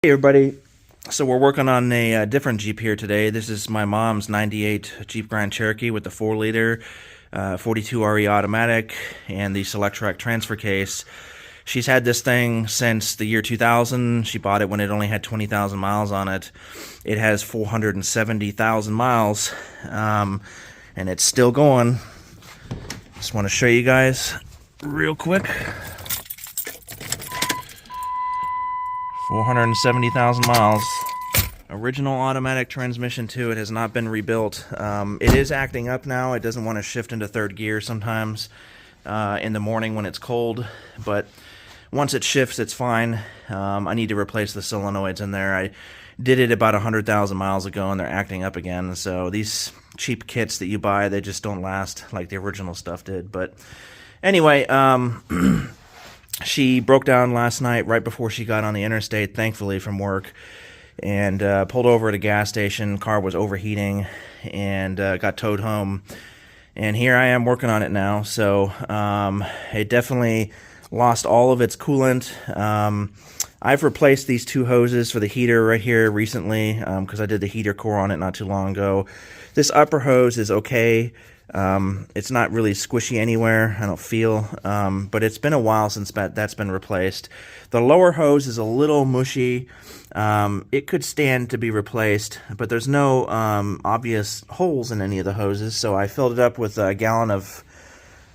Hey everybody, so we're working on a different Jeep here today. This is my mom's 98 Jeep Grand Cherokee with the 4-liter 42 RE automatic and the Selectrac transfer case. She's had this thing since the year 2000. She bought it when it only had 20,000 miles on it. It has 470,000 miles, and it's still going. Just want to show you guys real quick. 470,000 miles. Original automatic transmission too. It has not been rebuilt. It is acting up now. It doesn't want to shift into third gear sometimes in the morning when it's cold, but once it shifts, it's fine. I need to replace the solenoids in there. I did it about 100,000 miles ago, and they're acting up again. So these cheap kits that you buy, they just don't last like the original stuff did. But anyway, she broke down last night right before she got on the interstate, thankfully, from work, and pulled over at a gas station. Car was overheating and got towed home. And here I am working on it now. So it definitely lost all of its coolant. I've replaced these two hoses for the heater right here recently because I did the heater core on it not too long ago. This upper hose is okay. It's not really squishy anywhere, I don't feel, but it's been a while since that's been replaced. The lower hose is a little mushy. It could stand to be replaced, but there's no obvious holes in any of the hoses, so I filled it up with a gallon of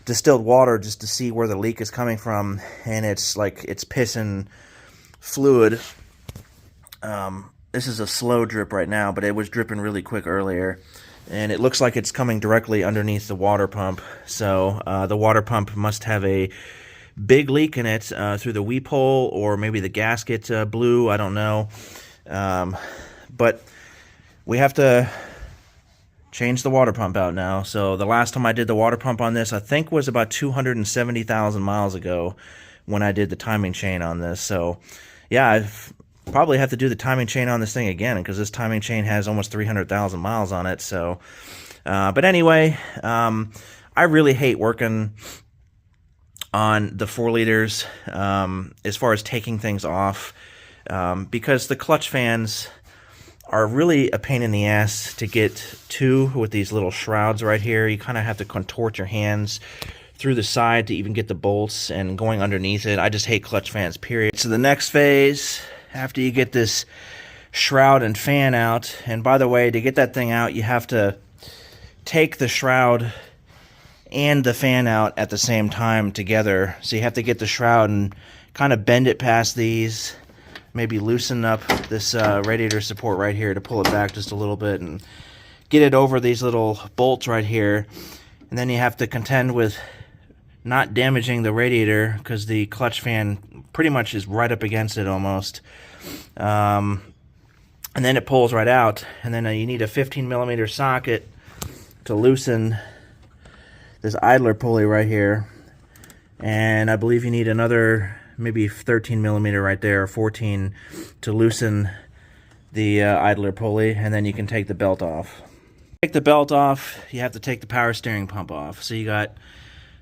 distilled water just to see where the leak is coming from, and it's like it's pissing fluid. This is a slow drip right now, but it was dripping really quick earlier. And it looks like it's coming directly underneath the water pump. So the water pump must have a big leak in it through the weep hole, or maybe the gasket blew. I don't know. But we have to change the water pump out now. So the last time I did the water pump on this, I think was about 270,000 miles ago when I did the timing chain on this. So yeah, I've probably have to do the timing chain on this thing again because this timing chain has almost 300,000 miles on it. So, but anyway, I really hate working on the 4 liters as far as taking things off because the clutch fans are really a pain in the ass to get to with these little shrouds right here. You kind of have to contort your hands through the side to even get the bolts and going underneath it. I just hate clutch fans, period. So the next phase, after you get this shroud and fan out, and by the way, to get that thing out, you have to take the shroud and the fan out at the same time together. So you have to get the shroud and kind of bend it past these, maybe loosen up this radiator support right here to pull it back just a little bit and get it over these little bolts right here. And then you have to contend with not damaging the radiator because the clutch fan pretty much is right up against it almost. And then it pulls right out, and then you need a 15mm socket to loosen this idler pulley right here, and I believe you need another maybe 13mm right there, or 14, to loosen the idler pulley, and then you can take the belt off. Take the belt off, you have to take the power steering pump off. So you got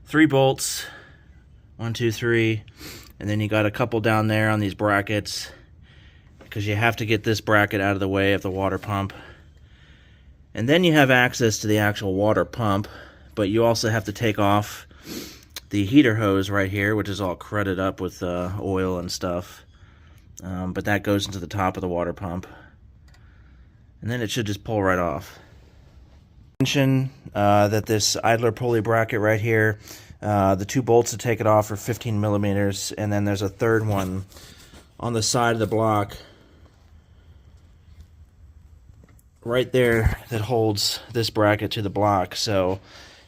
3 bolts, 1, 2, 3, and then you got a couple down there on these brackets because you have to get this bracket out of the way of the water pump. And then you have access to the actual water pump, but you also have to take off the heater hose right here, which is all crudted up with oil and stuff. But that goes into the top of the water pump. And then it should just pull right off. Mention that this idler pulley bracket right here, the 2 bolts to take it off are 15mm, and then there's a third one on the side of the block right there that holds this bracket to the block. So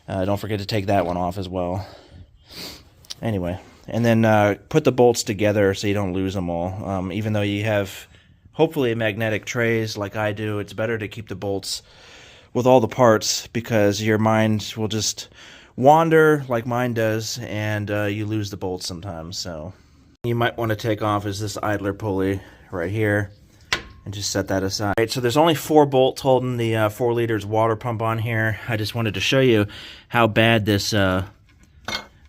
don't forget to take that one off as well. Anyway, and then put the bolts together so you don't lose them all. Even though you have hopefully magnetic trays like I do, it's better to keep the bolts with all the parts because your mind will just wander like mine does, and you lose the bolts sometimes. So you might want to take off is this idler pulley right here and just set that aside. Right, so there's only 4 bolts holding the 4 liters water pump on here. I just wanted to show you how bad this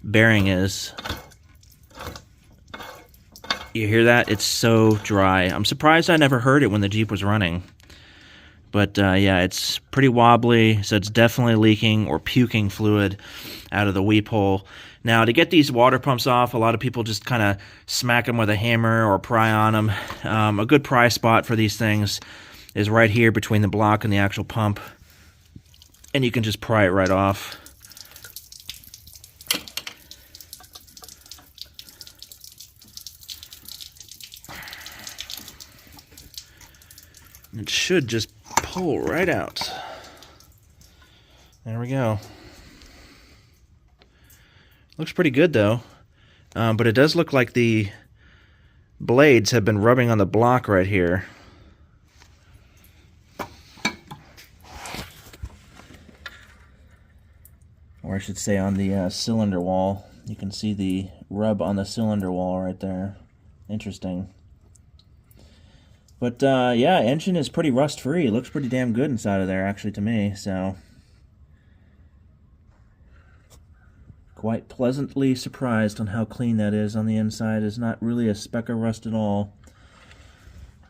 bearing is. You hear that? It's so dry. I'm surprised I never heard it when the Jeep was running. But yeah, it's pretty wobbly, so it's definitely leaking or puking fluid out of the weep hole. Now, to get these water pumps off, a lot of people just kind of smack them with a hammer or pry on them. A good pry spot for these things is right here between the block and the actual pump. And you can just pry it right off. It should just pull right out. There we go. Looks pretty good though, but it does look like the blades have been rubbing on the block right here. Or I should say on the cylinder wall. You can see the rub on the cylinder wall right there. Interesting. But yeah, engine is pretty rust-free. It looks pretty damn good inside of there, actually, to me. So, quite pleasantly surprised on how clean that is on the inside. There's not really a speck of rust at all.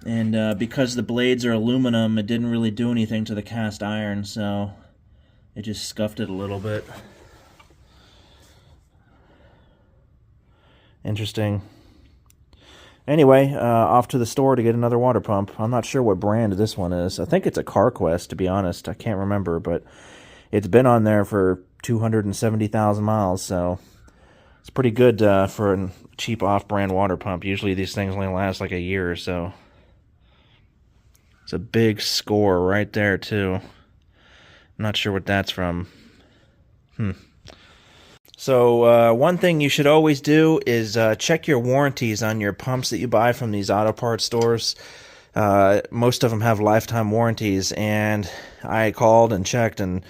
And because the blades are aluminum, it didn't really do anything to the cast iron, so it just scuffed it a little bit. Interesting. Anyway, off to the store to get another water pump. I'm not sure what brand this one is. I think it's a CarQuest, to be honest. I can't remember, but it's been on there for 270,000 miles, so it's pretty good for a cheap off-brand water pump. Usually these things only last like a year or so. It's a big score right there, too. I'm not sure what that's from. So one thing you should always do is check your warranties on your pumps that you buy from these auto parts stores. Most of them have lifetime warranties, and I called and checked, and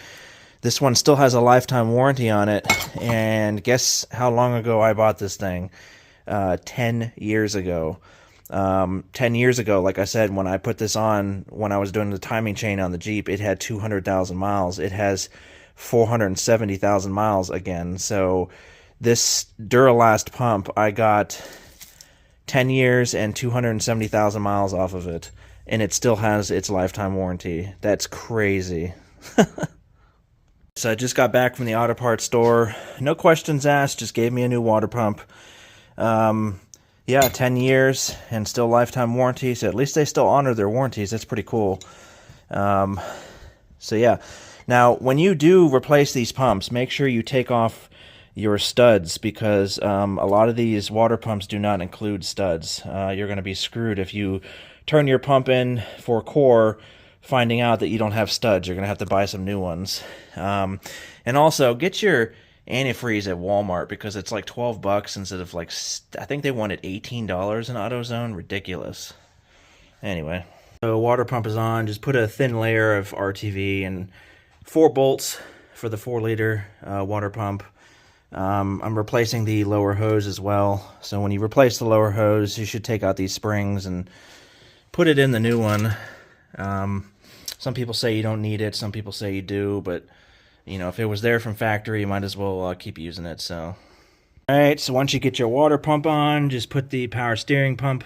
this one still has a lifetime warranty on it. And guess how long ago I bought this thing? 10 years ago. 10 years ago, like I said, when I put this on, when I was doing the timing chain on the Jeep, it had 200,000 miles. It has 470,000 miles again. So this Duralast pump, I got 10 years and 270,000 miles off of it, and it still has its lifetime warranty. That's crazy. So I just got back from the auto parts store. No questions asked, just gave me a new water pump. Yeah, 10 years and still lifetime warranty, so at least they still honor their warranties. That's pretty cool. So yeah. Now, when you do replace these pumps, make sure you take off your studs, because a lot of these water pumps do not include studs. You're going to be screwed if you turn your pump in for core, finding out that you don't have studs. You're going to have to buy some new ones. And also, get your antifreeze at Walmart, because it's like 12 bucks instead of like, I think they wanted $18 in AutoZone. Ridiculous. Anyway, so water pump is on. Just put a thin layer of RTV and 4 bolts for the 4-liter water pump. I'm replacing the lower hose as well. So when you replace the lower hose, you should take out these springs and put it in the new one. Some people say you don't need it. Some people say you do. But, you know, if it was there from factory, you might as well keep using it. So, all right, so once you get your water pump on, just put the power steering pump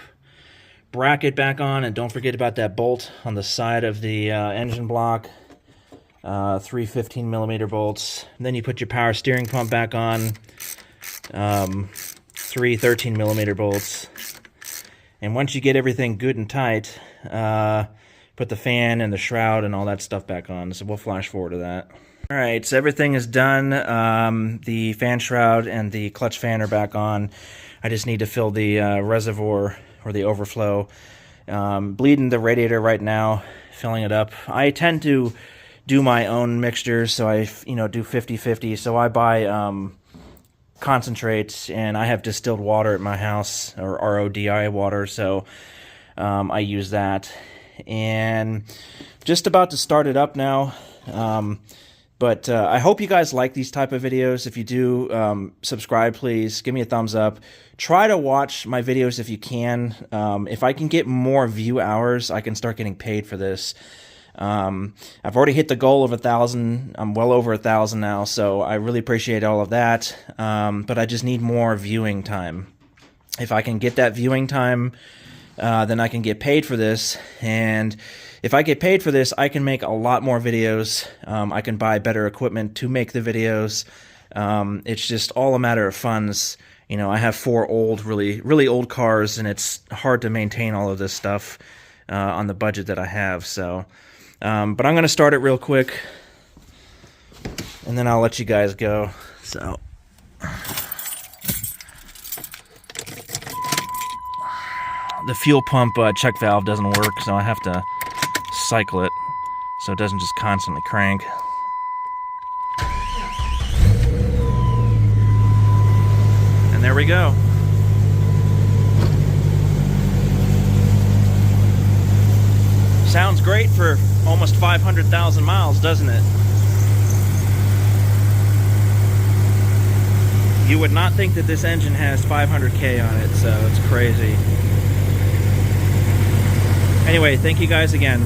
bracket back on. And don't forget about that bolt on the side of the engine block. 3 15mm bolts. And then you put your power steering pump back on. 3 13mm bolts. And once you get everything good and tight, put the fan and the shroud and all that stuff back on. So we'll flash forward to that. All right, so everything is done. The fan shroud and the clutch fan are back on. I just need to fill the reservoir or the overflow. Bleeding the radiator right now, filling it up. I tend to do my own mixtures, so I, do 50-50. So I buy concentrates, and I have distilled water at my house, or RODI water, so I use that. And just about to start it up now. But I hope you guys like these type of videos. If you do, subscribe, please. Give me a thumbs up. Try to watch my videos if you can. If I can get more view hours, I can start getting paid for this. I've already hit the goal of 1,000. I'm well over 1,000 now, so I really appreciate all of that. But I just need more viewing time. If I can get that viewing time, then I can get paid for this. And if I get paid for this, I can make a lot more videos. I can buy better equipment to make the videos. It's just all a matter of funds. You know, I have 4 old, really old cars, and it's hard to maintain all of this stuff on the budget that I have. So, but I'm going to start it real quick, and then I'll let you guys go. So, the fuel pump check valve doesn't work, so I have to cycle it so it doesn't just constantly crank. And there we go. Sounds great for almost 500,000 miles, doesn't it? You would not think that this engine has 500K on it, so it's crazy. Anyway, thank you guys again.